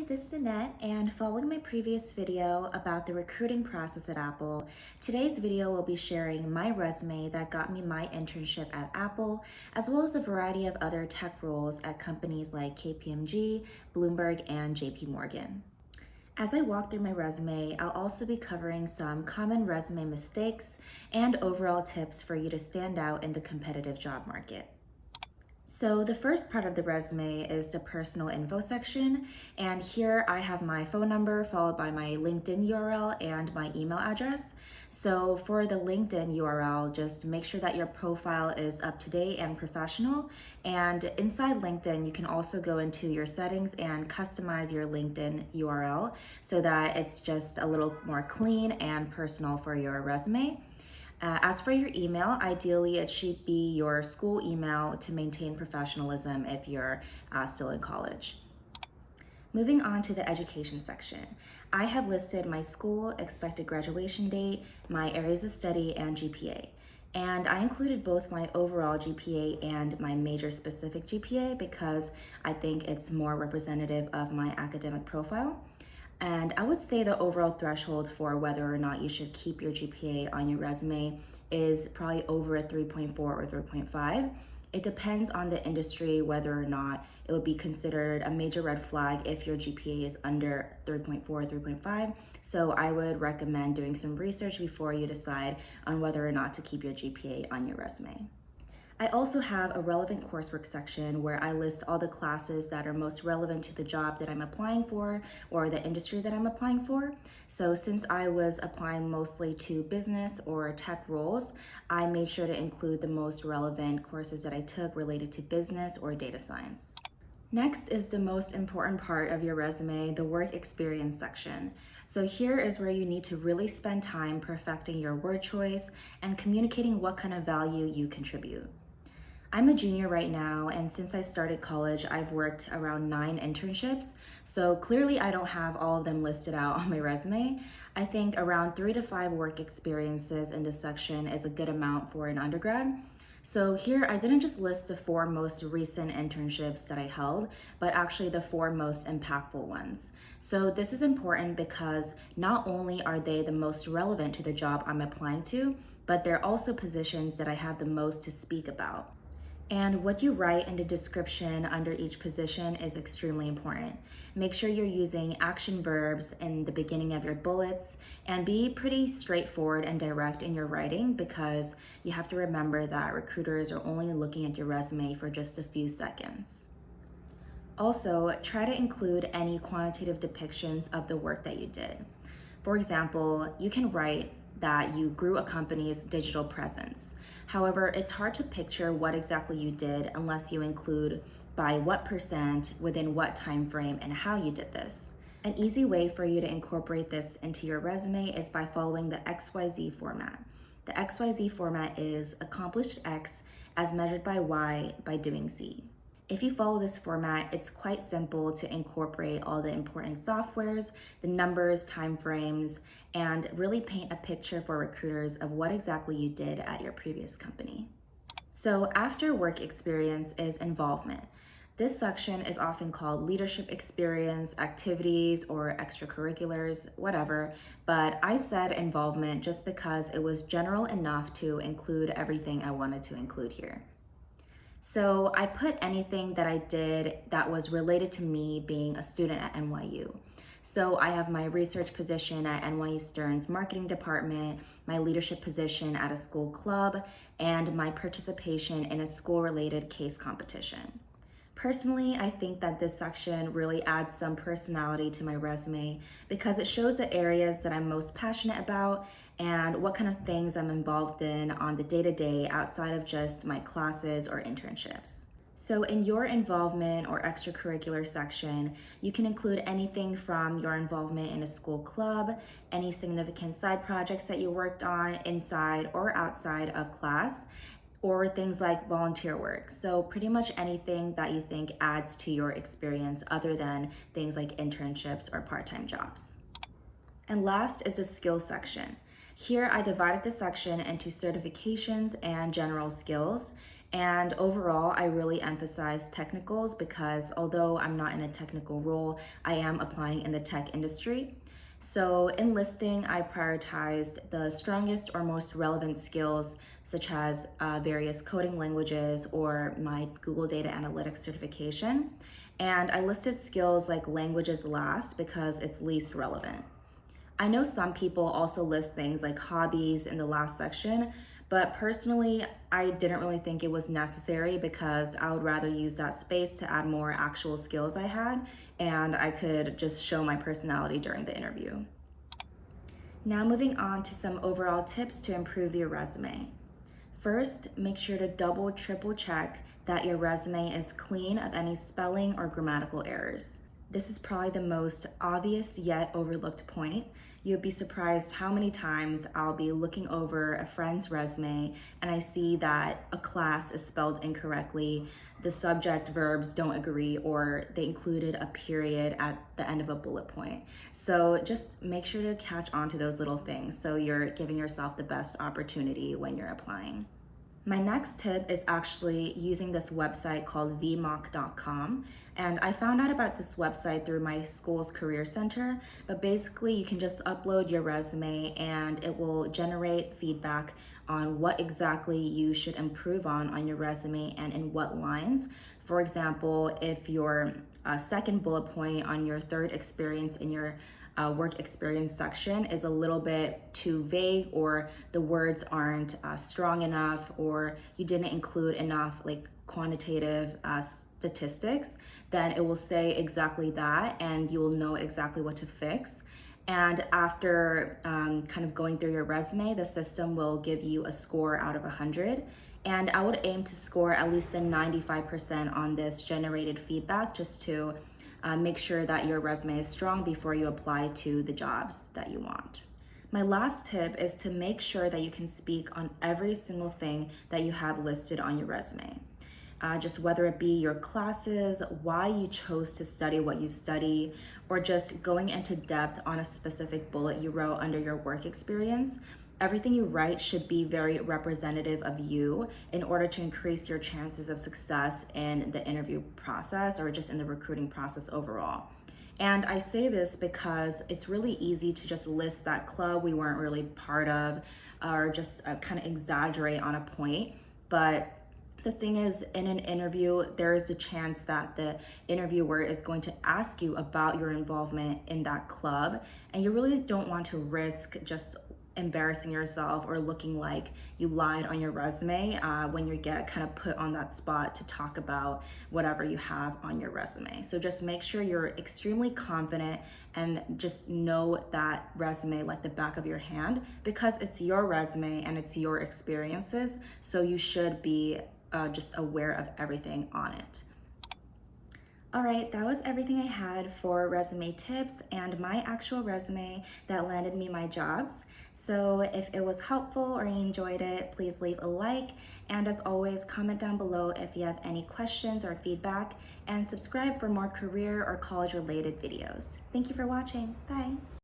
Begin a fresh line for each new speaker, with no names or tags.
this is Annette, and following my previous video about the recruiting process at Apple, today's video will be sharing my resume that got me my internship at Apple, as well as a variety of other tech roles at companies like KPMG, Bloomberg, and JPMorgan. As I walk through my resume, I'll also be covering some common resume mistakes and overall tips for you to stand out in the competitive job market. So the first part of the resume is the personal info section, and here I have my phone number followed by my LinkedIn URL and my email address. So for the LinkedIn URL, just make sure that your profile is up to date and professional. And inside LinkedIn, you can also go into your settings and customize your LinkedIn URL so that it's just a little more clean and personal for your resume. As for your email, ideally it should be your school email to maintain professionalism if you're still in college. Moving on to the education section, I have listed my school, expected graduation date, my areas of study, and GPA. And I included both my overall GPA and my major specific GPA because I think it's more representative of my academic profile. And I would say the overall threshold for whether or not you should keep your GPA on your resume is probably over a 3.4 or 3.5. It depends on the industry whether or not it would be considered a major red flag if your GPA is under 3.4 or 3.5. So I would recommend doing some research before you decide on whether or not to keep your GPA on your resume. I also have a relevant coursework section where I list all the classes that are most relevant to the job that I'm applying for or the industry that I'm applying for. So since I was applying mostly to business or tech roles, I made sure to include the most relevant courses that I took related to business or data science. Next is the most important part of your resume, the work experience section. So here is where you need to really spend time perfecting your word choice and communicating what kind of value you contribute. I'm a junior right now, and since I started college, I've worked around 9 internships, so clearly I don't have all of them listed out on my resume. I think around 3 to 5 work experiences in this section is a good amount for an undergrad. So here I didn't just list the 4 most recent internships that I held, but actually the 4 most impactful ones. So this is important because not only are they the most relevant to the job I'm applying to, but they're also positions that I have the most to speak about. And what you write in the description under each position is extremely important. Make sure you're using action verbs in the beginning of your bullets and be pretty straightforward and direct in your writing because you have to remember that recruiters are only looking at your resume for just a few seconds. Also, try to include any quantitative depictions of the work that you did. For example, you can write that you grew a company's digital presence. However, it's hard to picture what exactly you did unless you include by what %, within what time frame, and how you did this. An easy way for you to incorporate this into your resume is by following the XYZ format. The XYZ format is accomplished X as measured by Y by doing Z. If you follow this format, it's quite simple to incorporate all the important softwares, the numbers, timeframes, and really paint a picture for recruiters of what exactly you did at your previous company. So after work experience is involvement. This section is often called leadership experience, activities, or extracurriculars, whatever, but I said involvement just because it was general enough to include everything I wanted to include here. So I put anything that I did that was related to me being a student at NYU. So I have my research position at NYU Stern's marketing department, my leadership position at a school club, and my participation in a school-related case competition. Personally, I think that this section really adds some personality to my resume because it shows the areas that I'm most passionate about and what kind of things I'm involved in on the day-to-day outside of just my classes or internships. So in your involvement or extracurricular section, you can include anything from your involvement in a school club, any significant side projects that you worked on inside or outside of class, or things like volunteer work. So pretty much anything that you think adds to your experience other than things like internships or part-time jobs. And last is the skills section. Here I divided the section into certifications and general skills. And overall, I really emphasize technicals because although I'm not in a technical role, I am applying in the tech industry. So in listing, I prioritized the strongest or most relevant skills, such as various coding languages or my Google Data Analytics certification. And I listed skills like languages last because it's least relevant. I know some people also list things like hobbies in the last section, but personally, I didn't really think it was necessary because I would rather use that space to add more actual skills I had, and I could just show my personality during the interview. Now moving on to some overall tips to improve your resume. First, make sure to double, triple check that your resume is clean of any spelling or grammatical errors. This is probably the most obvious yet overlooked point. You'd be surprised how many times I'll be looking over a friend's resume and I see that a class is spelled incorrectly, the subject verbs don't agree, or they included a period at the end of a bullet point. So just make sure to catch on to those little things so you're giving yourself the best opportunity when you're applying. My next tip is actually using this website called vmock.com. And I found out about this website through my school's career center, but basically you can just upload your resume and it will generate feedback on what exactly you should improve on your resume and in what lines. For example, if your second bullet point on your third experience in your work experience section is a little bit too vague, or the words aren't strong enough, or you didn't include enough like quantitative statistics, then it will say exactly that and you will know exactly what to fix. And after kind of going through your resume, the system will give you a score out of 100. And I would aim to score at least a 95% on this generated feedback just to make sure that your resume is strong before you apply to the jobs that you want. My last tip is to make sure that you can speak on every single thing that you have listed on your resume. Just whether it be your classes, why you chose to study what you study, or just going into depth on a specific bullet you wrote under your work experience. Everything you write should be very representative of you in order to increase your chances of success in the interview process or just in the recruiting process overall. And I say this because it's really easy to just list that club we weren't really part of or just kind of exaggerate on a point. But the thing is, in an interview, there is a chance that the interviewer is going to ask you about your involvement in that club, and you really don't want to risk just embarrassing yourself or looking like you lied on your resume when you get kind of put on that spot to talk about whatever you have on your resume. So just make sure you're extremely confident and just know that resume like the back of your hand, because it's your resume and it's your experiences. So you should be just aware of everything on it. All right, that was everything I had for resume tips and my actual resume that landed me my jobs. So if it was helpful or you enjoyed it, please leave a like. And as always, comment down below if you have any questions or feedback, and subscribe for more career or college related videos. Thank you for watching. Bye.